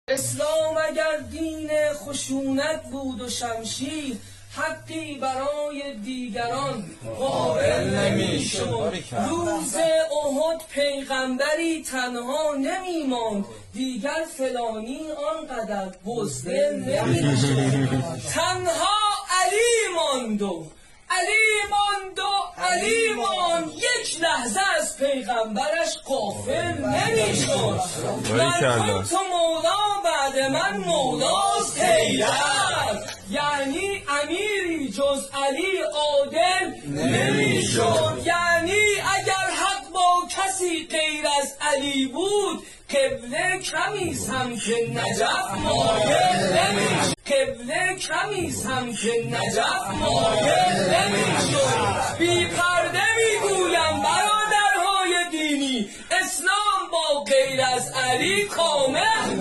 اسلام اگر دین خشونت بود و شمشیر، حقی برای دیگران قائل نمی‌شد. روز احد پیغمبری تنها نمی‌ماند، دیگر فلانی آنقدر بزدل نمی‌شد. تنها علی ماند و علی ماند، یک لحظه از پیغمبرش غافل نمی‌شد. من تو مولا بعد من مولاست حیدر، یعنی امیری جز علی عادل نمی‌شد. یعنی اگر حق با کسی غیر از علی بود، قبله کمیست هم که نجف مایل نمی‌شد. بی پرده میگویم برادرهای دینی، اسلام با غیر از علی کامل